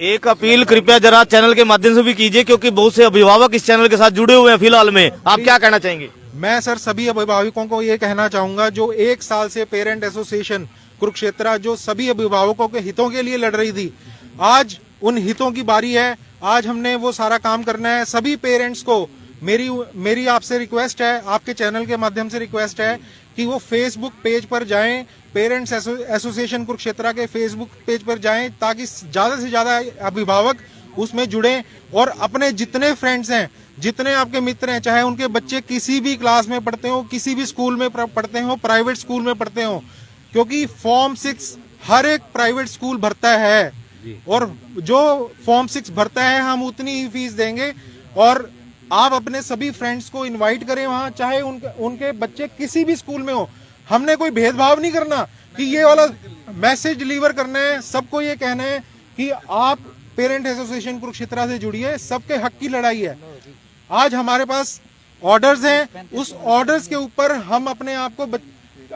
एक अपील कृपया जरा चैनल के माध्यम से भी कीजिए, क्योंकि बहुत से अभिभावक इस चैनल के साथ जुड़े हुए हैं फिलहाल में। आप क्या कहना चाहेंगे? मैं सर सभी अभिभावकों को ये कहना चाहूंगा, जो 1 साल से पेरेंट एसोसिएशन कुरुक्षेत्र जो सभी अभिभावकों के हितों के लिए लड़ रही थी, आज उन हितों की बारी है। आज हमने वो सारा काम करना है। सभी पेरेंट्स को मेरी आपसे रिक्वेस्ट है, आपके चैनल के माध्यम से रिक्वेस्ट है कि वो फेसबुक पेज पर जाएं, पेरेंट्स एसोसिएशन कुरुक्षेत्र के फेसबुक पेज पर जाएं, ताकि ज्यादा से ज्यादा अभिभावक उसमें जुड़ें और अपने जितने फ्रेंड्स हैं, जितने आपके मित्र हैं, चाहे उनके बच्चे किसी भी क्लास में पढ़ते हो, किसी भी स्कूल में पढ़ते हो, प्राइवेट स्कूल में पढ़ते हो, क्योंकि फॉर्म 6 हर एक प्राइवेट स्कूल भरता है और जो फॉर्म 6 भरता है हम उतनी ही फीस देंगे। और आप अपने सभी फ्रेंड्स को इनवाइट करें वहां, चाहे उनके बच्चे किसी भी स्कूल में हो। हमने कोई भेदभाव नहीं करना कि ये वाला मैसेज डिलीवर करना है। सबको ये कहना है कि आप पेरेंट एसोसिएशन कुरुक्षेत्र से जुड़िए, सबके हक की लड़ाई है। आज हमारे पास ऑर्डर्स हैं, उस ऑर्डर्स के ऊपर हम अपने आप को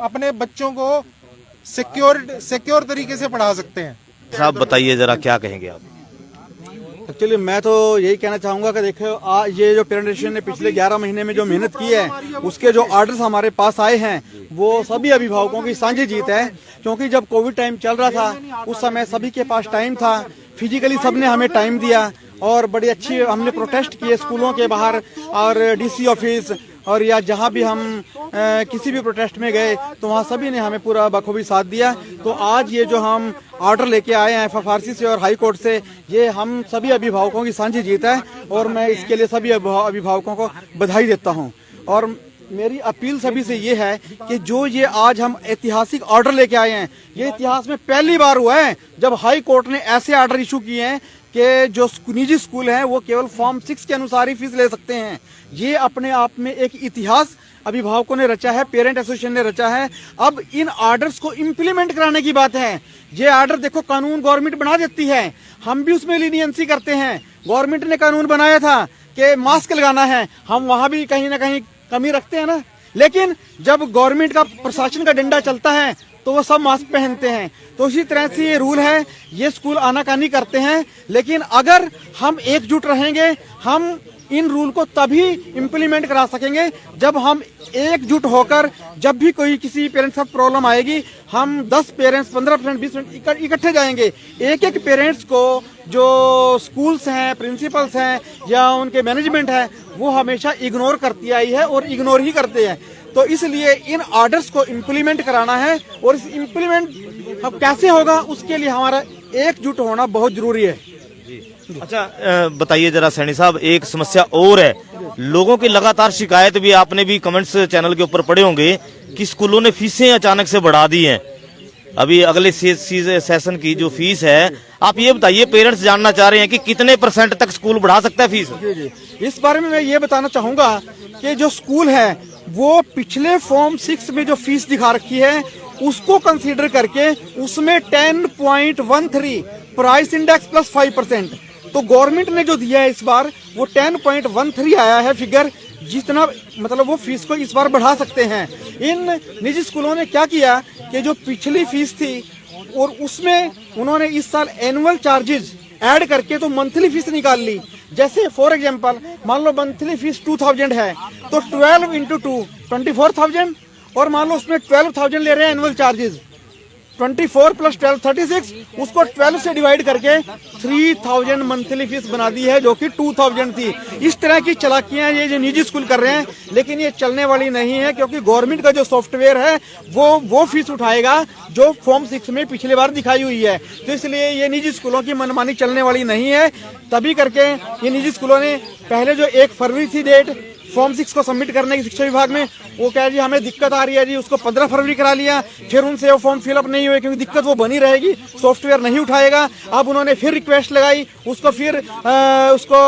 अपने बच्चों को सिक्योर तरीके से पढ़ा सकते हैं। साहब बताइए जरा, क्या कहेंगे आप? एक्चुअली मैं तो यही कहना चाहूंगा कि देखो ये जो पेरेंट एसोसिएशन ने पिछले 11 महीने में जो मेहनत की है, उसके जो ऑर्डर्स हमारे पास आए हैं वो सभी अभिभावकों की साझी जीत है। क्योंकि जब कोविड टाइम चल रहा था उस समय सभी के पास टाइम था, फिजिकली सबने हमें टाइम दिया और बड़ी अच्छी हमने प्रोटेस्ट किए स्कूलों के बाहर और डीसी ऑफिस और या जहां भी हम किसी भी प्रोटेस्ट में गए तो वहां सभी ने हमें पूरा बखूबी साथ दिया। तो आज ये जो हम ऑर्डर लेके आए हैं FFRC से और हाई कोर्ट से, ये हम सभी अभिभावकों की साझी जीत है और मैं इसके लिए सभी अभिभावकों को बधाई देता हूं। और मेरी अपील सभी से ये है कि जो ये आज हम ऐतिहासिक ऑर्डर लेके आए हैं, ये इतिहास में पहली बार हुआ है जब हाई कोर्ट ने ऐसे ऑर्डर इशू किए हैं कि जो निजी स्कूल हैं वो केवल फॉर्म 6 के अनुसार ही फीस ले सकते हैं। ये अपने आप में एक इतिहास अभिभावकों ने रचा है, पेरेंट एसोसिएशन ने रचा है। अब इन ऑर्डर्स को इम्प्लीमेंट कराने की बात है। ये ऑर्डर देखो कानून गवर्नमेंट बना देती है, हम भी उसमें लीनियंसी करते हैं। गवर्नमेंट ने कानून बनाया था कि मास्क लगाना है, हम वहां भी कहीं ना कहीं कमी रखते हैं ना, लेकिन जब गवर्नमेंट का प्रशासन का डंडा चलता है तो वो सब मास्क पहनते हैं। तो इसी तरह से ये रूल है, ये स्कूल आनाकानी करते हैं, लेकिन अगर हम एकजुट रहेंगे हम इन रूल को तभी इम्प्लीमेंट करा सकेंगे जब हम एकजुट होकर, जब भी कोई किसी पेरेंट्स का प्रॉब्लम आएगी, हम 10 पेरेंट्स 15% 20% इकट्ठे जाएंगे। एक एक पेरेंट्स को जो स्कूल्स हैं, प्रिंसिपल्स हैं या उनके मैनेजमेंट है वो हमेशा इग्नोर करती आई है और इग्नोर ही करते हैं। तो इसलिए इन ऑर्डर्स को इम्प्लीमेंट कराना है और इस इम्प्लीमेंट अब कैसे होगा उसके लिए हमारा एकजुट होना बहुत जरूरी है। अच्छा बताइए जरा सैनी साहब, एक समस्या और है, लोगों की लगातार शिकायत भी, आपने भी कमेंट्स चैनल के ऊपर पढ़े होंगे कि स्कूलों ने फीसें अचानक से बढ़ा दी हैं। अभी अगले सेशन की जो फीस है, आप ये बताइए, पेरेंट्स जानना चाह रहे हैं कि कितने % तक स्कूल बढ़ा सकता है फीस? जी, इस बारे में मैं ये बताना चाहूंगा कि जो स्कूल है वो पिछले फॉर्म 6 में जो फीस दिखा रखी है उसको कंसीडर करके उसमें 10.13 प्राइस इंडेक्स प्लस 5%, तो गवर्नमेंट ने जो दिया है इस बार वो 10.13 आया है फिगर, जितना मतलब वो फीस को इस बार बढ़ा सकते हैं। इन निजी स्कूलों ने क्या किया कि जो पिछली फीस थी और उसमें उन्होंने इस साल एनुअल चार्जेस ऐड करके तो मंथली फीस निकाल ली। जैसे फॉर एग्जांपल मान लो मंथली फीस 2000 है तो 12 × 2 24,000 और मान लो उसमें 12,000 ले रहे हैं एनुअल चार्जेस, 24 + 12 36, उसको 12 से डिवाइड करके 3000 मंथली फीस बना दी है जो कि 2000 थी। इस तरह की चालाकियां ये जो निजी स्कूल कर रहे हैं, लेकिन ये चलने वाली नहीं है क्योंकि गवर्नमेंट का जो सॉफ्टवेयर है वो फीस उठाएगा जो फॉर्म 6 में पिछले बार दिखाई हुई है। तो इसलिए ये निजी स्कूलों की मनमानी चलने वाली नहीं है। तभी करके ये निजी स्कूलों ने पहले जो 1 फरवरी थी डेट फॉर्म 6 को सबमिट करने की शिक्षा विभाग में, वो कह जी हमें दिक्कत आ रही है जी, उसको 15 फरवरी करा लिया, फिर उनसे वो फॉर्म फिलअप नहीं हुए क्योंकि दिक्कत वो बनी रहेगी, सॉफ्टवेयर नहीं उठाएगा। अब उन्होंने फिर रिक्वेस्ट लगाई, उसको फिर उसको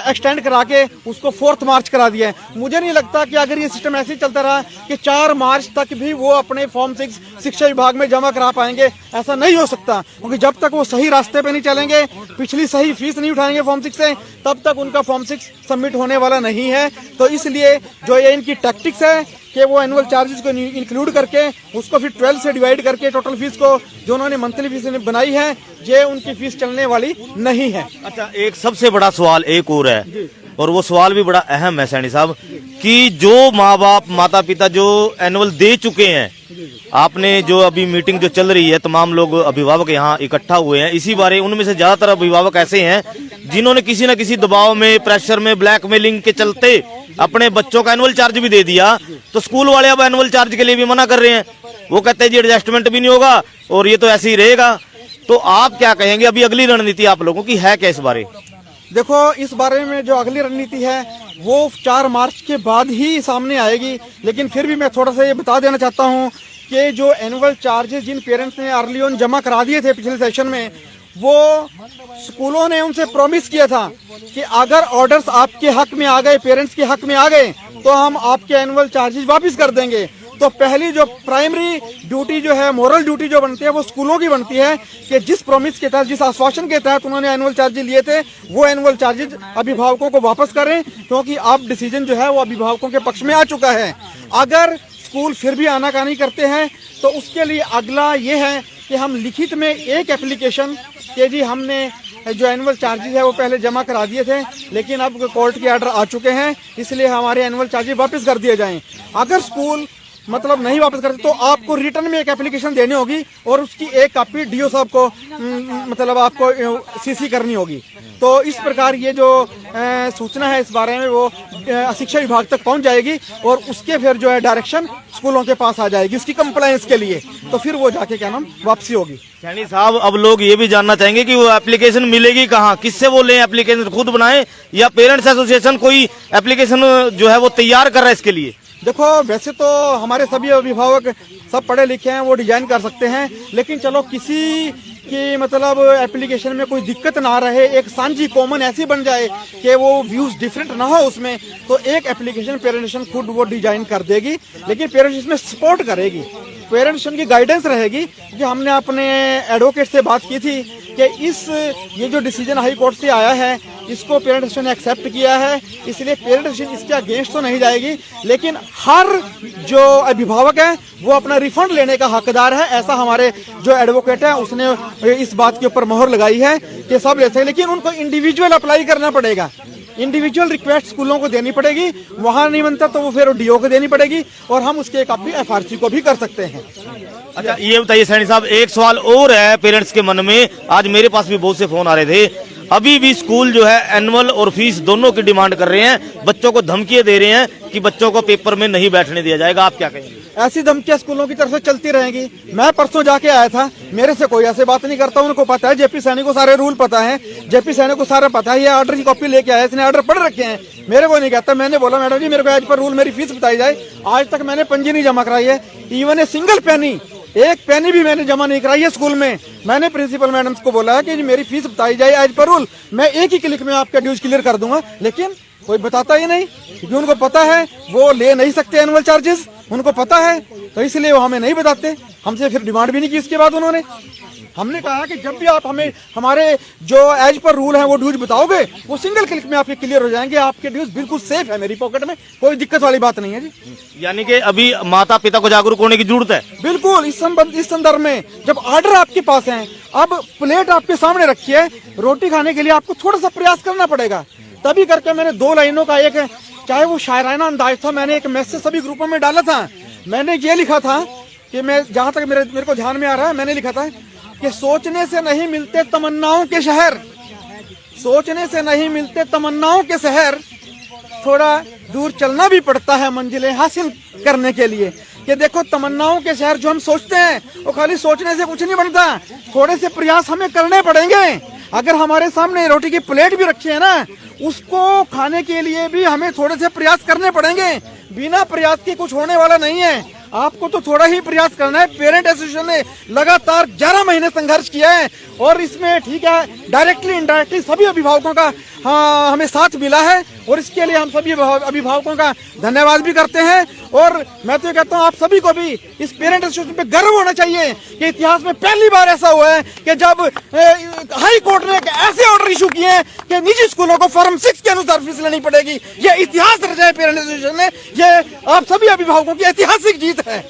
एक्सटेंड करा के उसको 4 मार्च करा दिया है। मुझे नहीं लगता कि अगर ये सिस्टम ऐसे ही चलता रहा कि 4 मार्च तक भी वो अपने फॉर्म 6 शिक्षा विभाग में जमा करा पाएंगे, ऐसा नहीं हो सकता। क्योंकि जब तक वो सही रास्ते पे नहीं चलेंगे, पिछली सही फीस नहीं उठाएंगे फॉर्म 6 से, तब तक उनका फॉर्म 6 सबमिट होने वाला नहीं है। तो इसलिए जो ये इनकी टैक्टिक्स है कि वो एनुअल चार्जेस को इंक्लूड करके उसको फिर 12 से डिवाइड करके टोटल फीस को जो उन्होंने मंथली फीस बनाई है, ये उनकी फीस चलने वाली नहीं है। अच्छा, एक सबसे बड़ा सवाल एक और है, और वो सवाल भी बड़ा अहम है सैनी साहब, कि जो माँ बाप माता पिता जो एनुअल दे चुके हैं, आपने जो अभी मीटिंग जो चल रही है, तमाम लोग अभिभावक यहाँ इकट्ठा हुए हैं, इसी बारे उनमें से ज्यादातर अभिभावक ऐसे हैं जिन्होंने किसी न किसी दबाव में, प्रेशर में, ब्लैकमेलिंग के चलते अपने बच्चों का एनुअल चार्ज भी दे दिया। तो स्कूल वाले अब एनुअल चार्ज के लिए भी मना कर रहे हैं। वो कहते हैं जी एडजस्टमेंट भी नहीं होगा और ये तो ऐसे ही रहेगा। तो आप क्या कहेंगे, अभी अगली रणनीति आप लोगों की है क्या इस बारे? देखो, इस बारे में जो अगली रणनीति है वो 4 मार्च के बाद ही सामने आएगी, लेकिन फिर भी मैं थोड़ा सा ये बता देना चाहता हूँ कि जो एनुअल चार्जेस जिन पेरेंट्स ने अर्ली ऑन जमा करा दिए थे पिछले सेशन में, वो स्कूलों ने उनसे प्रॉमिस किया था कि अगर ऑर्डर्स आपके हक में आ गए, पेरेंट्स के हक में आ गए, तो हम आपके एनुअल चार्जेस वापस कर देंगे। तो पहली जो प्राइमरी ड्यूटी जो है, मोरल ड्यूटी जो बनती है, वो स्कूलों की बनती है कि जिस प्रॉमिस के तहत, जिस आश्वासन के तहत उन्होंने एनुअल चार्जेस लिए थे, वो एनुअल चार्जेस अभिभावकों को वापस करें, क्योंकि अब डिसीजन जो है वो अभिभावकों के पक्ष में आ चुका है। अगर स्कूल फिर भी आनाकानी करते हैं तो उसके लिए अगला ये है कि हम लिखित में एक एप्लीकेशन कि जी हमने जो एनुअल चार्जेस है वो पहले जमा करा दिए थे, लेकिन अब कोर्ट के ऑर्डर आ चुके हैं, इसलिए हमारे एनुअल चार्जेस वापस कर दिए जाएं। अगर स्कूल मतलब नहीं वापस करते तो आपको रिटर्न में एक एप्लीकेशन देनी होगी और उसकी एक कॉपी डीओ साहब को मतलब आपको सीसी करनी होगी। तो इस प्रकार ये जो सूचना है इस बारे में वो शिक्षा विभाग तक पहुंच जाएगी और उसके फिर जो है डायरेक्शन स्कूलों के पास आ जाएगी उसकी कंप्लायंस के लिए, तो फिर वो जाके क्या नाम वापसी होगी। सैनी साहब, अब लोग ये भी जानना चाहेंगे कि वो एप्लीकेशन मिलेगी कहाँ, किससे वो लें? एप्लीकेशन खुद बनाएं या पेरेंट्स एसोसिएशन कोई एप्लीकेशन जो है वो तैयार कर रहा है इसके लिए? देखो, वैसे तो हमारे सभी अभिभावक सब पढ़े लिखे हैं, वो डिजाइन कर सकते हैं, लेकिन चलो किसी की मतलब एप्लीकेशन में कोई दिक्कत ना रहे, एक साझी कॉमन ऐसी बन जाए कि वो व्यूज डिफरेंट ना हो उसमें, तो एक एप्लीकेशन पेरेंट्स खुद वो डिजाइन कर देगी, लेकिन पेरेंट्स इसमें सपोर्ट करेगी, पेरेंट्स की गाइडेंस रहेगी। जो हमने अपने एडवोकेट से बात की थी कि ये जो डिसीजन हाई कोर्ट से आया है इसको पेरेंट्स ने एक्सेप्ट किया है, इसलिए पेरेंट्स इसके अगेंस्ट तो नहीं जाएगी, लेकिन हर जो अभिभावक है वो अपना रिफंड लेने का हकदार है, ऐसा हमारे जो एडवोकेट है उसने इस बात के ऊपर मोहर लगाई है कि सब लेते हैं, लेकिन उनको इंडिविजुअल अप्लाई करना पड़ेगा, इंडिविजुअल रिक्वेस्ट स्कूलों को देनी पड़ेगी, वहां नहीं बनता तो वो फिर डीओ को देनी पड़ेगी और हम उसके कॉपी एफआरसी को भी कर सकते हैं। अच्छा, ये बताइए सैनी साहब, एक सवाल और है पेरेंट्स के मन में, आज मेरे पास भी बहुत से फोन आ रहे थे, अभी भी स्कूल जो है एनुअल और फीस दोनों की डिमांड कर रहे हैं, बच्चों को धमकियां दे रहे हैं कि बच्चों को पेपर में नहीं बैठने दिया जाएगा, आप क्या कहेंगे? ऐसी धमकियां स्कूलों की तरफ से चलती रहेंगी। मैं परसों जाके आया था, मेरे से कोई ऐसे बात नहीं करता, उनको पता है, जेपी सैनी को सारे रूल पता है, जेपी सैनी को सारा पता है, ये ऑर्डर की कॉपी लेके आया, इसने ऑर्डर पढ़ रखे हैं, मेरे को नहीं कहता। मैंने बोला मैडम जी मेरे को आज पर रूल मेरी फीस बताई जाए, आज तक मैंने पंजी नहीं जमा कराई है, इवन ए सिंगल पेनी, एक पेनी भी मैंने जमा नहीं कराई है स्कूल में। मैंने प्रिंसिपल मैडम को बोला कि मेरी फीस बताई जाए एज पर रूल, मैं एक ही क्लिक में आपका ड्यूज क्लियर कर दूंगा, लेकिन कोई बताता ही नहीं, क्योंकि उनको पता है वो ले नहीं सकते एनुअल चार्जेस, उनको पता है, तो इसलिए वो हमें नहीं बताते। हमसे फिर डिमांड भी नहीं की इसके बाद उन्होंने। हमने कहा कि जब भी आप हमें हमारे जो एज पर रूल है वो ड्यूज बताओगे, वो सिंगल क्लिक में आपके क्लियर हो जाएंगे, आपके ड्यूज बिल्कुल सेफ है मेरी पॉकेट में, कोई दिक्कत वाली बात नहीं है जी। यानी कि अभी माता पिता को जागरूक होने की जरूरत है। बिल्कुल, इस संदर्भ में जब ऑर्डर आपके पास है, अब प्लेट आपके सामने रखी है, रोटी खाने के लिए आपको थोड़ा सा प्रयास करना पड़ेगा, तभी करके मैंने 2 लाइनों का एक, चाहे वो शायराना अंदाज था, मैंने एक मैसेज सभी ग्रुपों में डाला था। मैंने ये लिखा था कि मैं जहां तक मेरे को ध्यान में आ रहा है, मैंने लिखा था कि सोचने से नहीं मिलते तमन्नाओं के शहर, सोचने से नहीं मिलते तमन्नाओं के शहर, थोड़ा दूर चलना भी पड़ता है मंजिलें हासिल करने के लिए। कि देखो, तमन्नाओं के शहर जो हम सोचते हैं वो खाली सोचने से कुछ नहीं बनता, थोड़े से प्रयास हमें करने पड़ेंगे। अगर हमारे सामने रोटी की प्लेट भी रखी है ना, उसको खाने के लिए भी हमें थोड़े से प्रयास करने पड़ेंगे, बिना प्रयास के कुछ होने वाला नहीं है, आपको तो थोड़ा ही प्रयास करना है। पेरेंट एसोसिएशन ने लगातार 11 महीने संघर्ष किया है और इसमें ठीक है डायरेक्टली इनडायरेक्टली सभी अभिभावकों का हमें साथ मिला है और इसके लिए हम सभी अभिभावकों का धन्यवाद भी करते हैं। और मैं तो कहता हूँ आप सभी को भी इस पेरेंट एसोसिएशन पे गर्व होना चाहिए कि इतिहास में पहली बार ऐसा हुआ है कि जब हाई कोर्ट ने ऐसे ऑर्डर इशू किए हैं कि कि निजी स्कूलों को फॉर्म 6 के अनुसार फीस लेनी पड़ेगी। ये इतिहास रचा है पेरेंट एसोसिएशन ने, ये आप सभी अभिभावकों की ऐतिहासिक जीत है।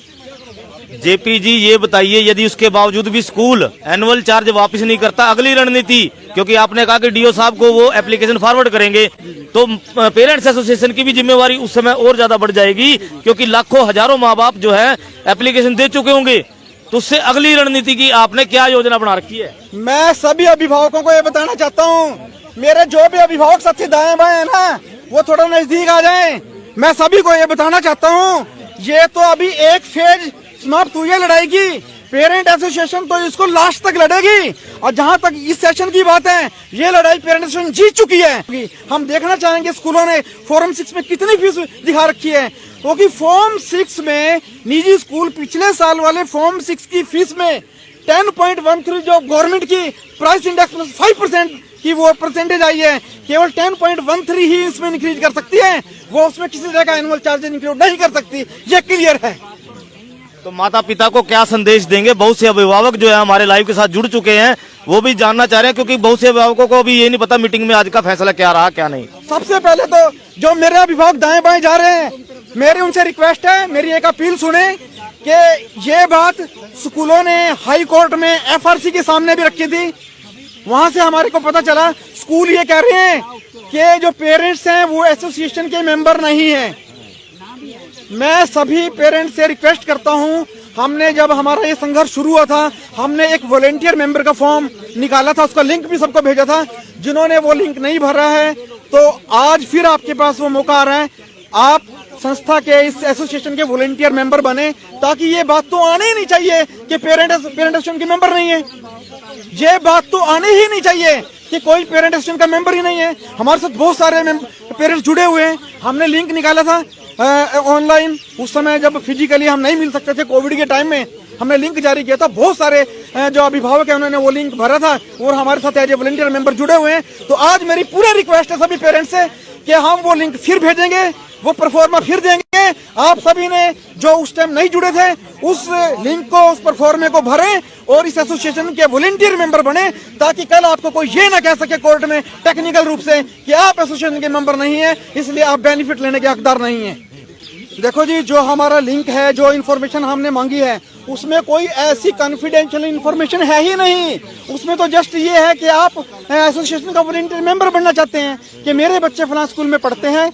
जेपी जी ये बताइए, यदि उसके बावजूद भी स्कूल एनुअल चार्ज वापस नहीं करता, अगली रणनीति, क्योंकि आपने कहा कि डीओ साहब को वो एप्लीकेशन फॉरवर्ड करेंगे, तो पेरेंट्स एसोसिएशन की भी जिम्मेवारी उस समय और ज्यादा बढ़ जाएगी, क्योंकि लाखों हजारों माँ बाप जो है एप्लीकेशन दे चुके होंगे। तो उससे अगली रणनीति की आपने क्या योजना बना रखी है? मैं सभी अभिभावकों को ये बताना चाहता हूँ, मेरे जो भी अभिभावक साथी दाएं बाएं है ना, वो थोड़ा नजदीक आ जाएं। मैं सभी को ये बताना चाहता हूँ, ये तो अभी एक फेज समाप्त हुई है लड़ाई की। पेरेंट एसोसिएशन तो इसको लास्ट तक लड़ेगी, और जहां तक इस सेशन की बात है, ये लड़ाई पेरेंट एसोसिएशन जीत चुकी है। हम देखना चाहेंगे स्कूलों ने फॉर्म 6 में कितनी फीस दिखा रखी है, क्योंकि फॉर्म 6 में निजी स्कूल पिछले साल वाले फॉर्म 6 की फीस में 10.13 जो गवर्नमेंट की प्राइस इंडेक्स में 5% की वो परसेंटेज आई है, केवल 10.13 ही इसमें इंक्रीज कर सकती है, वो उसमें किसी तरह का एनुअल चार्ज इंक्लूड नहीं कर सकती। ये क्लियर है। तो माता पिता को क्या संदेश देंगे? बहुत से अभिभावक जो है हमारे लाइव के साथ जुड़ चुके हैं, वो भी जानना चाह रहे हैं, क्योंकि बहुत से अभिभावकों को भी ये नहीं पता मीटिंग में आज का फैसला क्या रहा क्या नहीं। सबसे पहले तो जो मेरे अभिभावक दाएं बाएं जा रहे हैं, मेरी उनसे रिक्वेस्ट है, मेरी एक अपील सुने कि ये बात स्कूलों ने हाई कोर्ट में एफआरसी के सामने भी रखी थी। वहां से हमारे को पता चला स्कूल ये कह रहे हैं कि जो पेरेंट्स हैं वो एसोसिएशन के मेंबर नहीं है। मैं सभी पेरेंट्स से रिक्वेस्ट करता हूं, हमने जब हमारा ये संघर्ष शुरू हुआ था, हमने एक वॉलेंटियर मेंबर का फॉर्म निकाला था, उसका लिंक भी सबको भेजा था। जिन्होंने वो लिंक नहीं भरा है, तो आज फिर आपके पास वो मौका आ रहा है, आप संस्था के इस एसोसिएशन के वॉलेंटियर मेंबर बने, ताकि ये बात तो आने ही नहीं चाहिए कि पेरेंट एसोसिएशन के मेंबर नहीं है। ये बात तो आने ही नहीं चाहिए कि कोई पेरेंट एसोसिएशन का मेंबर ही नहीं है। हमारे साथ बहुत सारे पेरेंट्स जुड़े हुए हैं। हमने लिंक निकाला था ऑनलाइन, उस समय जब फिजिकली हम नहीं मिल सकते थे कोविड के टाइम में, हमने लिंक जारी किया था। बहुत सारे जो अभिभावक है उन्होंने वो लिंक भरा था और हमारे साथ एज ए वॉलंटियर मेंबर जुड़े हुए हैं। तो आज मेरी पूरी रिक्वेस्ट है सभी पेरेंट्स से कि हम वो लिंक फिर भेजेंगे, वो परफॉर्मा फिर देंगे। आप सभी ने जो उस टाइम नहीं जुड़े थे, उस लिंक को, उस परफॉर्मे को भरें और इस एसोसिएशन के वॉलंटियर मेंबर बने, ताकि कल आपको कोई ये ना कह सके कोर्ट में टेक्निकल रूप से कि आप एसोसिएशन के मेंबर नहीं है, इसलिए आप बेनिफिट लेने के हकदार नहीं है। देखो जी, जो हमारा लिंक है, जो इन्फॉर्मेशन हमने मांगी है, उसमें कोई ऐसी कॉन्फिडेंशियल इन्फॉर्मेशन है ही नहीं। उसमें तो जस्ट ये है कि आप एसोसिएशन का वॉलंटियर मेंबर बनना चाहते हैं कि मेरे बच्चे फलां स्कूल में पढ़ते हैं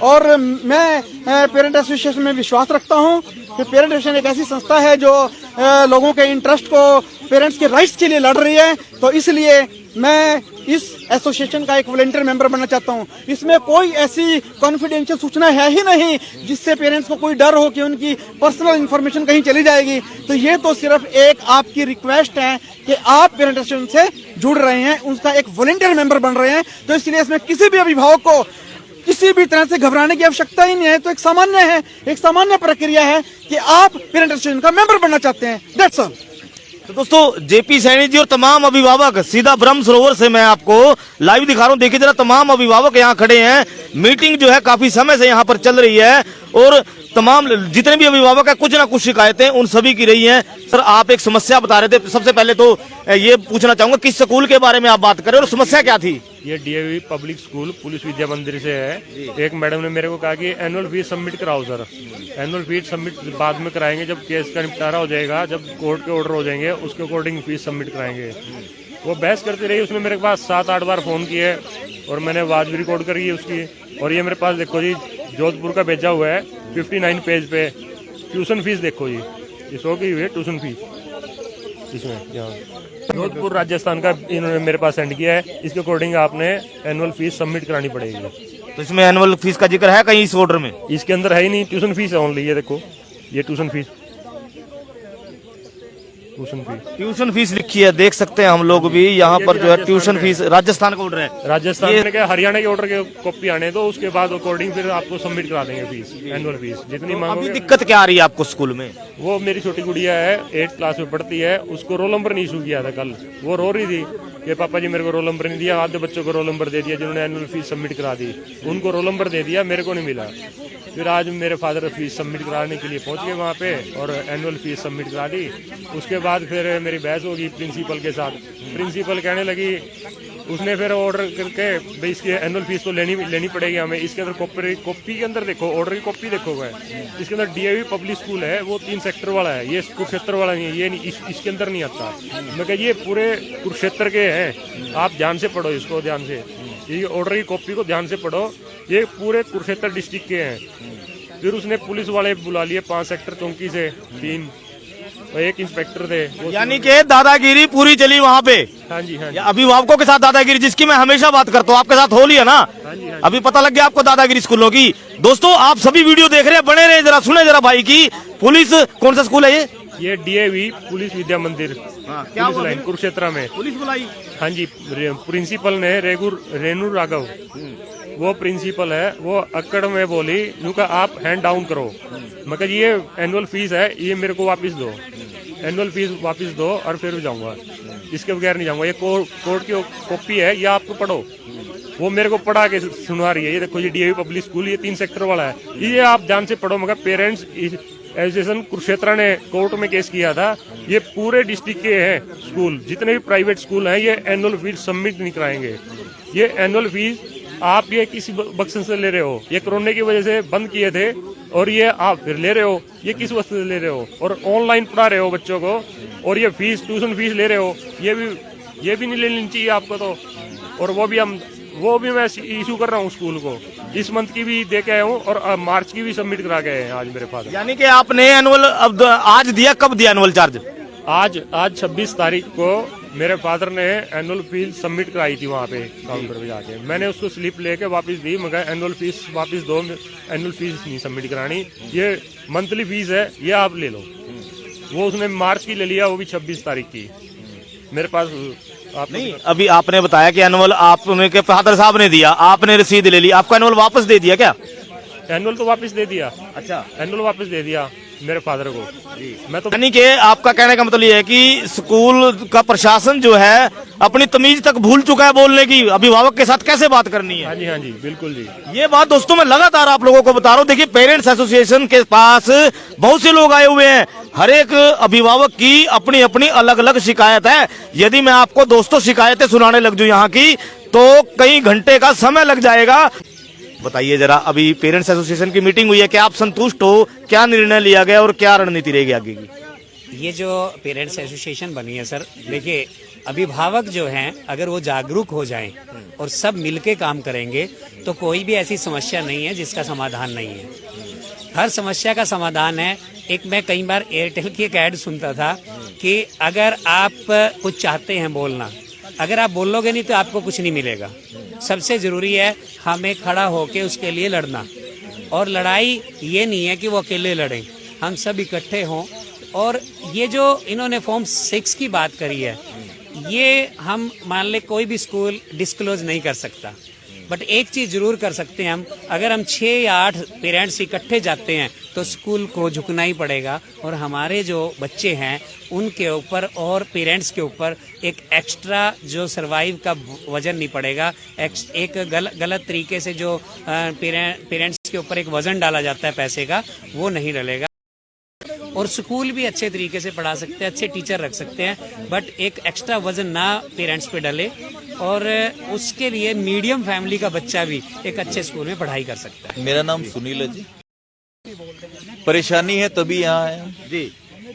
और मैं पेरेंट एसोसिएशन में विश्वास रखता हूं कि पेरेंट एसोसिएशन एक ऐसी संस्था है जो लोगों के इंटरेस्ट को, पेरेंट्स के राइट्स के लिए लड़ रही है। तो इसलिए मैं इस एसोसिएशन का एक वॉलंटियर मेंबर बनना चाहता हूं। इसमें कोई ऐसी कॉन्फिडेंशियल सूचना है ही नहीं जिससे पेरेंट्स को कोई डर हो कि उनकी पर्सनल इन्फॉर्मेशन कहीं चली जाएगी। तो ये तो सिर्फ एक आपकी रिक्वेस्ट है कि आप पेरेंट एसोसिएशन से जुड़ रहे हैं, उसका एक वॉलंटियर मेंबर बन रहे हैं। तो इसलिए इसमें किसी भी अभिभावक को किसी भी तरह से घबराने की आवश्यकता ही नहीं है। तो एक सामान्य प्रक्रिया है कि आप पेरेंट एसोसिएशन का मेंबर बनना चाहते हैं। That's all. तो दोस्तों, जेपी सैनी जी और तमाम अभिभावक, सीधा ब्रह्म सरोवर से मैं आपको लाइव दिखा रहा हूं। देखिए जरा, तमाम अभिभावक यहाँ खड़े हैं। मीटिंग जो है काफी समय से यहाँ पर चल रही है और तमाम जितने भी अभिभावक है, कुछ ना कुछ शिकायतें उन सभी की रही हैं। सर, आप एक समस्या बता रहे थे, सबसे पहले तो ये पूछना चाहूंगा किस स्कूल के बारे में आप बात कर रहे हो और समस्या क्या थी? ये डीएवी पब्लिक स्कूल पुलिस विद्या मंदिर से है। एक मैडम ने मेरे को कहा कि एनुअल फीस सबमिट कराओ सर। एनुअल फीस सबमिट बाद में कराएंगे, जब केस का निपटारा हो जाएगा, जब कोर्ट के ऑर्डर हो जाएंगे, उसके अकॉर्डिंग फीस सबमिट कराएंगे। वो बहस करती रही। उसने मेरे पास 7-8 बार फ़ोन किए और मैंने आवाज़ भी रिकॉर्ड करी है उसकी। और ये मेरे पास देखो जी, जोधपुर का भेजा हुआ है 59 पेज पे। ट्यूशन फीस देखो जी, ये शो की हुई है ट्यूशन फीस इसमें। यहाँ जोधपुर राजस्थान का इन्होंने मेरे पास सेंड किया है। इसके अकॉर्डिंग आपने एनुअल फीस सबमिट करानी पड़ेगी। तो इसमें एनुअल फीस का जिक्र है कहीं इस ऑर्डर में? इसके अंदर है ही नहीं, ट्यूशन फीस है ओनली। ये देखो, ये ट्यूशन फीस ट्यूशन फीस लिखी है, देख सकते हैं हम लोग भी यहाँ पर जो है ट्यूशन फीस। राजस्थान का ऑर्डर है, राजस्थान में क्या, हरियाणा के ऑर्डर के कॉपी आने दो, उसके बाद अकॉर्डिंग फिर आपको सबमिट करा देंगे फीस, एनुअल फीस जितनी मांगोगे। अभी दिक्कत क्या आ रही है आपको स्कूल में? वो मेरी छोटी गुड़िया है, 8th क्लास में पढ़ती है, उसको रोल नंबर नहीं इशू किया था कल। वो रो रही थी कि पापा जी मेरे को रोल नंबर नहीं दिया। आधे बच्चों को रोल नंबर दे दिया जिन्होंने एनुअल फीस सबमिट करा दी, उनको रोल नंबर दे दिया, मेरे को नहीं मिला। फिर आज मेरे फादर फीस सबमिट कराने के लिए पहुंच गए वहाँ पे और एनुअल फीस सबमिट करा दी। उसके बाद फिर मेरी बहस होगी प्रिंसिपल के साथ। प्रिंसिपल कहने लगी उसने फिर ऑर्डर करके भाई इसकी एनुअल फीस तो लेनी पड़ेगी हमें। इसके अंदर कॉपी के अंदर देखो, ऑर्डर की कॉपी देखो गए, इसके अंदर डीएवी पब्लिक स्कूल है, वो 3 सेक्टर वाला है, ये कुरुक्षेत्र वाला नहीं है, ये नहीं, इसके अंदर नहीं आता। मैं कहा ये पूरे कुरुक्षेत्र के हैं, आप ध्यान से पढ़ो इसको, ध्यान से ये ऑर्डर की कॉपी को ध्यान से पढ़ो, ये पूरे कुरुक्षेत्र डिस्ट्रिक्ट के हैं। फिर उसने पुलिस वाले बुला लिए 5 सेक्टर चौकी से, 3 और 1 इंस्पेक्टर थे। यानी कि दादागिरी पूरी चली वहाँ पे। हाँ जी, हाँ जी, अभिभावकों के साथ दादागिरी, जिसकी मैं हमेशा बात करता हूँ, आपके साथ हो लिया ना। हाँ जी, हाँ जी। अभी पता लग गया आपको दादागिरी स्कूलों की। दोस्तों आप सभी वीडियो देख रहे हैं, बने रहे, जरा सुने जरा भाई की। पुलिस कौन सा स्कूल है ये डीएवी पुलिस विद्या मंदिर, क्या पुलिस लाइन कुरुक्षेत्र में। पुलिस बुलाई? हाँ जी, प्रिंसिपल ने रेणु राघव, वो प्रिंसिपल है, वो अक्कड़ में बोली यूं का आप हैंड डाउन करो। मगर ये एनुअल फीस है, ये मेरे को वापस दो, एनुअल फीस वापस दो और फिर जाऊंगा, इसके बगैर नहीं जाऊंगा। ये कोर्ट की कॉपी है, ये आपको पढ़ो। वो मेरे को पढ़ा के सुना रही है, ये देखो ये डीएवी पब्लिक स्कूल, ये 3 सेक्टर वाला है, ये आप ध्यान से पढ़ो। मगर पेरेंट्स एसोसिएशन कुरुक्षेत्र ने कोर्ट में केस किया था, ये पूरे डिस्ट्रिक्ट के हैं स्कूल, जितने भी प्राइवेट स्कूल हैं, ये एनुअल फीस सबमिट नहीं कराएंगे। ये एनुअल फीस आप ये किसी बक्सन से ले रहे हो, ये कोरोना की वजह से बंद किए थे, और ये आप फिर ले रहे हो, ये किस वक्त से ले रहे हो, और ऑनलाइन पढ़ा रहे हो बच्चों को, और ये फीस ट्यूशन फीस ले रहे हो, ये भी नहीं लेनी चाहिए आपको तो। और वो भी मैं इशू कर रहा हूँ स्कूल को, इस मंथ की भी दे के आया हूँ, और मार्च की भी सबमिट करा के आए हैं आज मेरे पास। यानी कि आपने एनुअल अब आज दिया, कब दिया एनुअल चार्ज? आज 26 तारीख को मेरे फादर ने एनुअल फीस सबमिट कराई थी वहाँ पे काउंटर पे जाके, मैंने उसको स्लिप लेके वापस दी, मगर एनुअल फीस वापस दो, एनुअल फीस नहीं सबमिट करानी, ये मंथली फीस है, ये आप ले लो। वो उसने मार्च की ले लिया, वो भी 26 तारीख की मेरे पास। आप नहीं, अभी आपने बताया कि एनुअल आपने के फादर साहब ने दिया, आपने रसीद ले ली, आपको एनुअल वापस दे दिया क्या? एनुअल तो वापस दे दिया। अच्छा, एनुअल वापस दे दिया मेरे फादर को। मैं तो यानी कि आपका कहने का मतलब ये है कि स्कूल का प्रशासन जो है अपनी तमीज तक भूल चुका है बोलने की, अभिभावक के साथ कैसे बात करनी है। हाँ जी, हाँ जी, बिल्कुल जी। ये बात दोस्तों मैं लगातार आप लोगों को बता रहा हूँ। देखिए, पेरेंट्स एसोसिएशन के पास बहुत से लोग आए हुए हैं, हर एक अभिभावक की अपनी अपनी अलग अलग शिकायत है। यदि मैं आपको दोस्तों शिकायतें सुनाने लग जाऊं यहाँ की, तो कई घंटे का समय लग जाएगा। बताइए जरा, अभी पेरेंट्स एसोसिएशन की मीटिंग हुई है, क्या आप संतुष्ट हो? क्या निर्णय लिया गया और क्या रणनीति रहेगी आगे की? ये जो पेरेंट्स एसोसिएशन बनी है सर, देखिए अभिभावक जो हैं अगर वो जागरूक हो जाएं और सब मिलके काम करेंगे तो कोई भी ऐसी समस्या नहीं है जिसका समाधान नहीं है। हर समस्या का समाधान है। एक मैं कई बार एयरटेल की एक ऐड सुनता था कि अगर आप कुछ चाहते हैं बोलना, अगर आप बोलोगे नहीं तो आपको कुछ नहीं मिलेगा। सबसे ज़रूरी है हमें खड़ा होकर उसके लिए लड़ना, और लड़ाई ये नहीं है कि वो अकेले लड़ें, हम सब इकट्ठे हों। और ये जो इन्होंने फॉर्म 6 की बात करी है, ये हम मान ले कोई भी स्कूल डिस्क्लोज नहीं कर सकता, बट एक चीज़ जरूर कर सकते हैं हम, अगर हम 6 या 8 पेरेंट्स इकट्ठे जाते हैं तो स्कूल को झुकना ही पड़ेगा, और हमारे जो बच्चे हैं उनके ऊपर और पेरेंट्स के ऊपर एक एक्स्ट्रा जो सर्वाइव का वजन नहीं पड़ेगा। एक गलत तरीके से जो पेरेंट्स के ऊपर एक वजन डाला जाता है पैसे का, वो नहीं डलेगा। और स्कूल भी अच्छे तरीके से पढ़ा सकते हैं, अच्छे टीचर रख सकते हैं, बट एक एक्स्ट्रा वजन ना पेरेंट्स पे डले, और उसके लिए मीडियम फैमिली का बच्चा भी एक अच्छे स्कूल में पढ़ाई कर सकता है। मेरा नाम सुनील है जी। परेशानी है तभी यहाँ आए हम जी।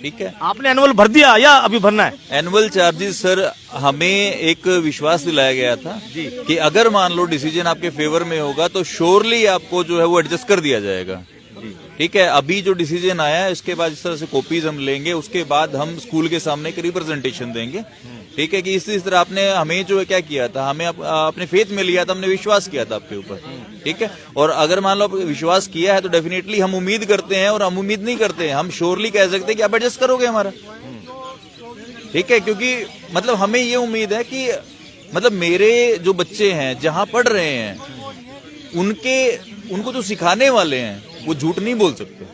ठीक है, आपने एनुअल भर दिया या अभी भरना है? एनुअल चार्जेस सर, हमें एक विश्वास दिलाया गया था कि अगर मान लो डिसीजन आपके फेवर में होगा तो श्योरली आपको जो है वो एडजस्ट कर दिया जाएगा। ठीक है, अभी जो डिसीजन आया है उसके बाद इस तरह से कॉपीज हम लेंगे, उसके बाद हम स्कूल के सामने एक रिप्रेजेंटेशन देंगे। ठीक है, कि इस तरह आपने हमें जो है क्या किया था, हमें अपने फेथ में लिया था, हमने विश्वास किया था आपके ऊपर। ठीक है, और अगर मान लो विश्वास किया है तो डेफिनेटली हम उम्मीद करते हैं, और हम उम्मीद नहीं करते हैं, हम श्योरली कह सकते हैं कि आप एडजस्ट करोगे हमारा। ठीक है, क्योंकि मतलब हमें ये उम्मीद है कि मतलब मेरे जो बच्चे हैं जहां पढ़ रहे हैं उनको जो सिखाने वाले हैं वो झूठ नहीं बोल सकते,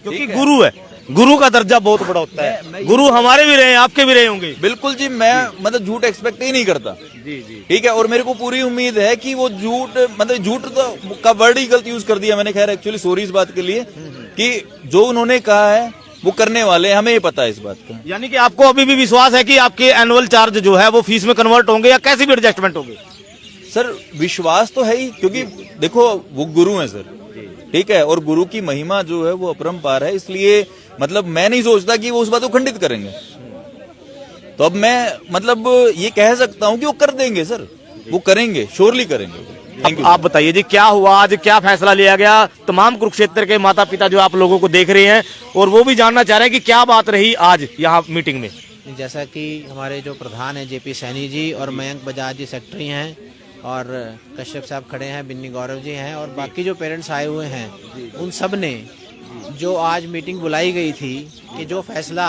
क्योंकि गुरु है, गुरु का दर्जा बहुत बड़ा होता है। गुरु हमारे भी रहे, आपके भी रहे होंगे। बिल्कुल जी, मैं मतलब झूठ एक्सपेक्ट ही नहीं करता। जी जी, ठीक है, और मेरे को पूरी उम्मीद है कि वो झूठ मतलब झूठ तो का वर्ड ही गलत यूज कर दिया मैंने, खैर एक्चुअली सॉरी इस बात के लिए, कि जो उन्होंने कहा है वो करने वाले हैं, हमें ये पता है इस बात का। यानी कि आपको अभी भी विश्वास है कि आपके एनुअल चार्ज जो है वो फीस में कन्वर्ट होंगे या कैसे भी एडजस्टमेंट होंगे? सर विश्वास तो है ही, क्योंकि देखो वो गुरु हैं सर, ठीक है, और गुरु की महिमा जो है वो अपरंपार है, इसलिए मतलब मैं नहीं सोचता कि वो उस बात को खंडित करेंगे। तो अब मैं मतलब ये कह सकता हूं कि वो कर देंगे सर, वो करेंगे, श्योरली करेंगे। Thank you. आप बताइए जी, क्या हुआ आज, क्या फैसला लिया गया? तमाम कुरुक्षेत्र के माता पिता जो आप लोगों को देख रहे हैं और वो भी जानना चाह रहे हैं कि क्या बात रही आज यहाँ मीटिंग में। जैसा कि हमारे जो प्रधान हैं जेपी सैनी जी और मयंक बजाज जी सेक्रेटरी हैं और कश्यप साहब खड़े हैं, बिन्नी गौरव जी हैं और बाकी जो पेरेंट्स आए हुए हैं, उन सब ने जो आज मीटिंग बुलाई गई थी कि जो फैसला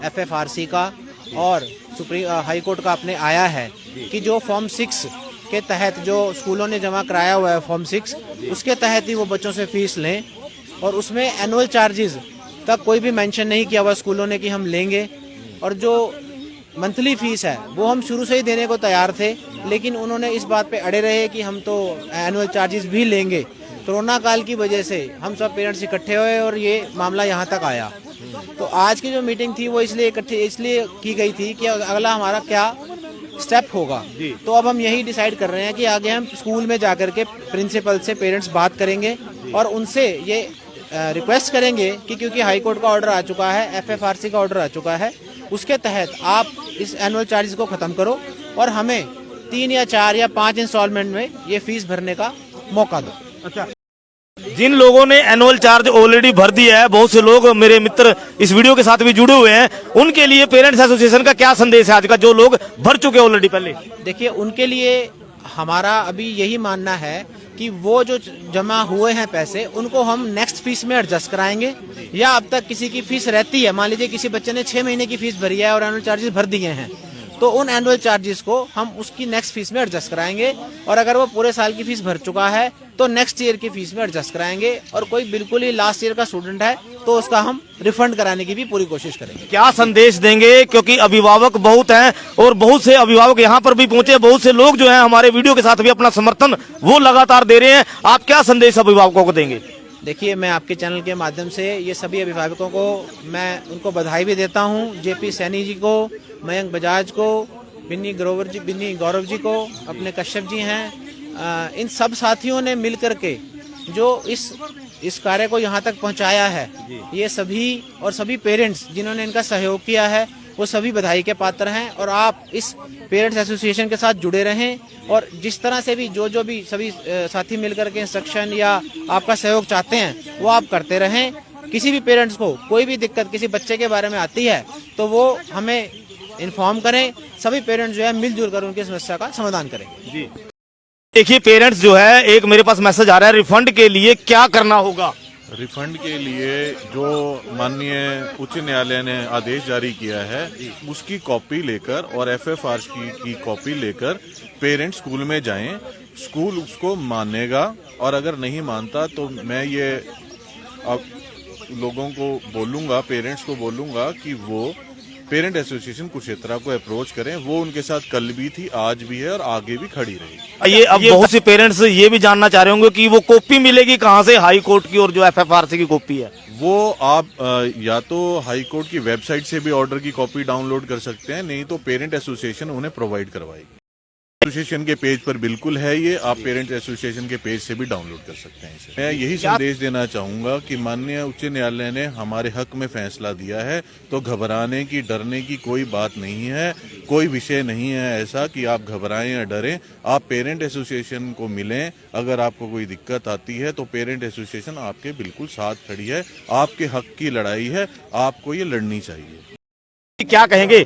एफएफआरसी का और सुप्रीम हाई कोर्ट का अपने आया है कि जो फॉर्म 6 के तहत जो स्कूलों ने जमा कराया हुआ है फॉर्म 6, उसके तहत ही वो बच्चों से फीस लें और उसमें एनुअल चार्जेस का कोई भी मेंशन नहीं किया हुआ स्कूलों ने कि हम लेंगे। और जो मंथली फीस है वो हम शुरू से ही देने को तैयार थे, लेकिन उन्होंने इस बात पे अड़े रहे कि हम तो एनुअल चार्जेस भी लेंगे। कोरोना काल की वजह से हम सब पेरेंट्स इकट्ठे हुए और ये मामला यहाँ तक आया। तो आज की जो मीटिंग थी वो इसलिए की गई थी कि अगला हमारा क्या स्टेप होगा। तो अब हम यही डिसाइड कर रहे हैं कि आगे हम स्कूल में जाकर के प्रिंसिपल से पेरेंट्स बात करेंगे और उनसे ये रिक्वेस्ट करेंगे कि क्योंकि हाई कोर्ट का ऑर्डर आ चुका है, एफएफआरसी का ऑर्डर आ चुका है, उसके तहत आप इस एनुअल चार्जेस को खत्म करो और हमें 3 या 4 या 5 इंस्टॉलमेंट में ये फीस भरने का मौका दो। अच्छा, जिन लोगों ने एनुअल चार्ज ऑलरेडी भर दिया है, बहुत से लोग मेरे मित्र इस वीडियो के साथ भी जुड़े हुए हैं, उनके लिए पेरेंट्स एसोसिएशन का क्या संदेश है आज का, जो लोग भर चुके ऑलरेडी पहले? देखिए, उनके लिए हमारा अभी यही मानना है कि वो जो जमा हुए हैं पैसे उनको हम नेक्स्ट फीस में एडजस्ट कराएंगे, या अब तक किसी की फीस रहती है, मान लीजिए किसी बच्चे ने 6 महीने की फीस भरी है और एनुअल चार्जेस भर दिए हैं, तो उन एनुअल चार्जेस को हम उसकी नेक्स्ट फीस में एडजस्ट कराएंगे। और अगर वो पूरे साल की फीस भर चुका है तो नेक्स्ट ईयर की फीस में एडजस्ट कराएंगे। और कोई बिल्कुल ही लास्ट ईयर का स्टूडेंट है तो उसका हम रिफंड कराने की भी पूरी कोशिश करेंगे। क्या संदेश देंगे, क्योंकि अभिभावक बहुत हैं और बहुत से अभिभावक यहाँ पर भी पहुंचे, बहुत से लोग जो हैं हमारे वीडियो के साथ भी अपना समर्थन वो लगातार दे रहे हैं, आप क्या संदेश अभिभावकों को देंगे? देखिए, मैं आपके चैनल के माध्यम से ये सभी अभिभावकों को मैं उनको बधाई भी देता हूँ, जेपी सैनी जी को, मयंक बजाज को, बिन्नी गौरव जी को, अपने कश्यप जी हैं, इन सब साथियों ने मिलकर के जो इस कार्य को यहाँ तक पहुँचाया है, ये सभी और सभी पेरेंट्स जिन्होंने इनका सहयोग किया है वो सभी बधाई के पात्र हैं। और आप इस पेरेंट्स एसोसिएशन के साथ जुड़े रहें और जिस तरह से भी जो भी सभी साथी मिलकर के इंस्ट्रक्शन या आपका सहयोग चाहते हैं वो आप करते रहें। किसी भी पेरेंट्स को कोई भी दिक्कत किसी बच्चे के बारे में आती है तो वो हमें इन्फॉर्म करें, सभी पेरेंट्स जो है मिलजुल कर उनकी समस्या का समाधान करेंगे। जी देखिए, पेरेंट्स जो है, एक मेरे पास मैसेज आ रहा है, रिफंड के लिए क्या करना होगा? रिफंड के लिए जो माननीय उच्च न्यायालय ने आदेश जारी किया है उसकी कॉपी लेकर और एफएफआरसी की कॉपी लेकर पेरेंट्स स्कूल में जाएं, स्कूल उसको मानेगा। और अगर नहीं मानता तो मैं ये अब लोगों को बोलूंगा, पेरेंट्स को बोलूंगा कि वो पेरेंट एसोसिएशन कुरुक्षेत्र को अप्रोच करें। वो उनके साथ कल भी थी, आज भी है और आगे भी खड़ी रहेगी। ये अब बहुत से पेरेंट्स ये भी जानना चाह रहे होंगे कि वो कॉपी मिलेगी कहाँ से, हाई कोर्ट की और जो एफएफआरसी की कॉपी है? वो आप या तो हाई कोर्ट की वेबसाइट से भी ऑर्डर की कॉपी डाउनलोड कर सकते हैं, नहीं तो पेरेंट एसोसिएशन उन्हें प्रोवाइड करवाएगी। एसोसिएशन के पेज पर बिल्कुल है ये, आप पेरेंट एसोसिएशन के पेज से भी डाउनलोड कर सकते हैं इसे। मैं यही संदेश देना चाहूंगा कि माननीय उच्च न्यायालय ने हमारे हक में फैसला दिया है, तो घबराने की, डरने की कोई बात नहीं है, कोई विषय नहीं है ऐसा कि आप घबराएं या डरें। आप पेरेंट एसोसिएशन को मिलें, अगर आपको कोई दिक्कत आती है तो पेरेंट एसोसिएशन आपके बिल्कुल साथ खड़ी है। आपके हक की लड़ाई है, आपको ये लड़नी चाहिए। क्या कहेंगे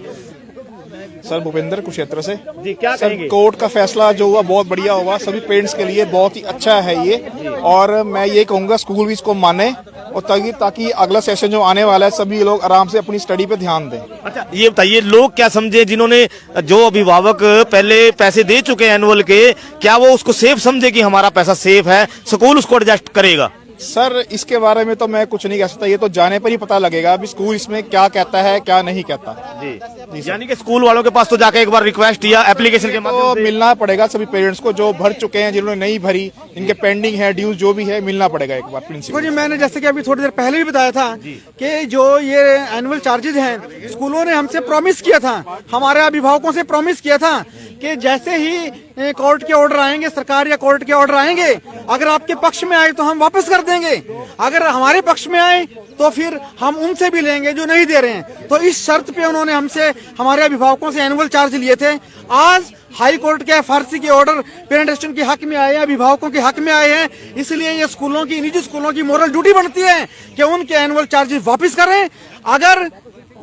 सर? भूपेंद्र कुरुक्षेत्र से। जी, क्या कहेंगे? कोर्ट का फैसला जो हुआ बहुत बढ़िया हुआ, सभी पेरेंट्स के लिए बहुत ही अच्छा है ये। और मैं ये कहूंगा स्कूल भी इसको माने और ताकि अगला सेशन जो आने वाला है सभी लोग आराम से अपनी स्टडी पे ध्यान दें। अच्छा, ये बताइए, लोग क्या समझे जिन्होंने, जो अभिभावक पहले पैसे दे चुके हैं एनुअल के, क्या वो उसको सेफ समझे कि हमारा पैसा सेफ है, स्कूल उसको एडजस्ट करेगा? सर इसके बारे में तो मैं कुछ नहीं कह सकता, ये तो जाने पर ही पता लगेगा अभी स्कूल इसमें क्या कहता है क्या नहीं कहता। जी यानी कि स्कूल वालों के पास तो जाके एक बार रिक्वेस्ट या एप्लीकेशन के माध्यम तो से मिलना पड़ेगा सभी पेरेंट्स को जो भर चुके हैं, जिन्होंने नहीं भरी, इनके पेंडिंग है ड्यूज जो भी है, मिलना पड़ेगा एक बार प्रिंसिपल। जी मैंने जैसे कि अभी थोड़ी देर पहले भी बताया था कि जो ये एनुअल चार्जेज हैं स्कूलों ने हमसे प्रॉमिस किया था, हमारे अभिभावकों से प्रॉमिस किया था कि जैसे ही कोर्ट के ऑर्डर आएंगे, सरकार या कोर्ट के ऑर्डर आएंगे, अगर आपके पक्ष में आए तो हम वापस कर देंगे, अगर हमारे पक्ष में आए तो फिर हम उनसे भी लेंगे जो नहीं दे रहे हैं। तो इस शर्त पे उन्होंने हमसे, हमारे अभिभावकों से एनुअल चार्ज लिए थे। आज हाई कोर्ट के एफआरसी के ऑर्डर पेरेंट एसोसिएशन के हक में आए हैं, अभिभावकों के हक में आए हैं, इसलिए ये स्कूलों की, निजी स्कूलों की मोरल ड्यूटी बनती है कि उनके एनुअल चार्जेस वापस करें। अगर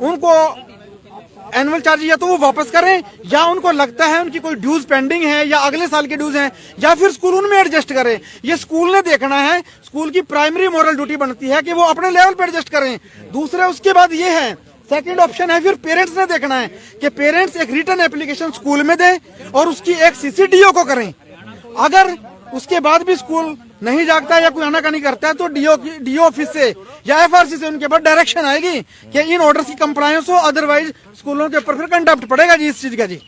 उनको एनुअल चार्ज या तो वो वापस करें, या उनको लगता है उनकी कोई ड्यूज पेंडिंग है या अगले साल के ड्यूज हैं, या फिर स्कूल उनमें एडजस्ट करे। ये स्कूल ने देखना है, स्कूल की प्राइमरी मोरल ड्यूटी बनती है कि वो अपने लेवल पे एडजस्ट करें। दूसरे उसके बाद ये है, सेकंड ऑप्शन है फिर पेरेंट्स ने देखना है कि पेरेंट्स एक रिटर्न एप्लीकेशन स्कूल में दें और उसकी एक सीसीडीओ को करें। अगर उसके बाद भी स्कूल नहीं जागता या कोई आनाकानी करता है तो डीओ ऑफिस से या एफआरसी से उनके पास डायरेक्शन आएगी कि इन ऑर्डर्स की कंप्लायंस हो, अदरवाइज स्कूलों के ऊपर फिर कंडक्ट पड़ेगा जी इस चीज का। जी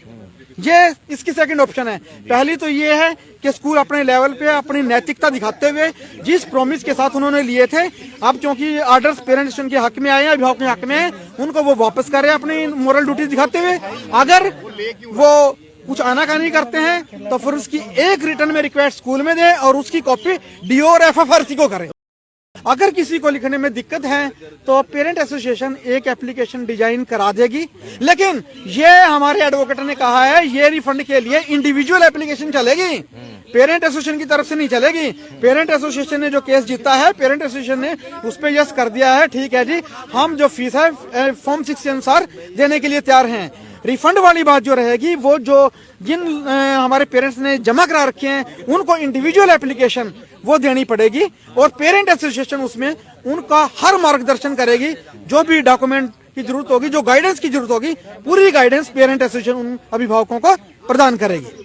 ये इसकी सेकंड ऑप्शन है। पहली तो ये है कि स्कूल अपने लेवल पे अपनी नैतिकता दिखाते हुए जिस प्रॉमिस के साथ उन्होंने लिए थे, अब क्योंकि आर्डर्स पेरेंट एसोसिएशन के हक में आए हैं, अभिभावक के हक में है, उनको वो वापस करें अपनी मोरल ड्यूटी दिखाते हुए। अगर वो कुछ आनाकानी करते हैं तो फिर उसकी एक रिटर्न में रिक्वेस्ट स्कूल में दें और उसकी कॉपी डीओ और एफएफआरसी को करें। अगर किसी को लिखने में दिक्कत है तो पेरेंट एसोसिएशन एक एप्लीकेशन डिजाइन करा देगी, लेकिन ये हमारे एडवोकेट ने कहा है ये रिफंड के लिए इंडिविजुअल एप्लीकेशन चलेगी, पेरेंट एसोसिएशन की तरफ से नहीं चलेगी। पेरेंट एसोसिएशन ने जो केस जीता है, पेरेंट एसोसिएशन ने उस पर यस कर दिया है, ठीक है जी, हम जो फीस है फॉर्म 6 के अनुसार देने के लिए तैयार हैं। रिफंड वाली बात जो रहेगी, वो जो जिन हमारे पेरेंट्स ने जमा करा रखे हैं उनको इंडिविजुअल एप्लीकेशन वो देनी पड़ेगी और पेरेंट एसोसिएशन उसमें उनका हर मार्गदर्शन करेगी। जो भी डॉक्यूमेंट की जरूरत होगी, जो गाइडेंस की जरूरत होगी, पूरी गाइडेंस पेरेंट एसोसिएशन उन अभिभावकों को प्रदान करेगी।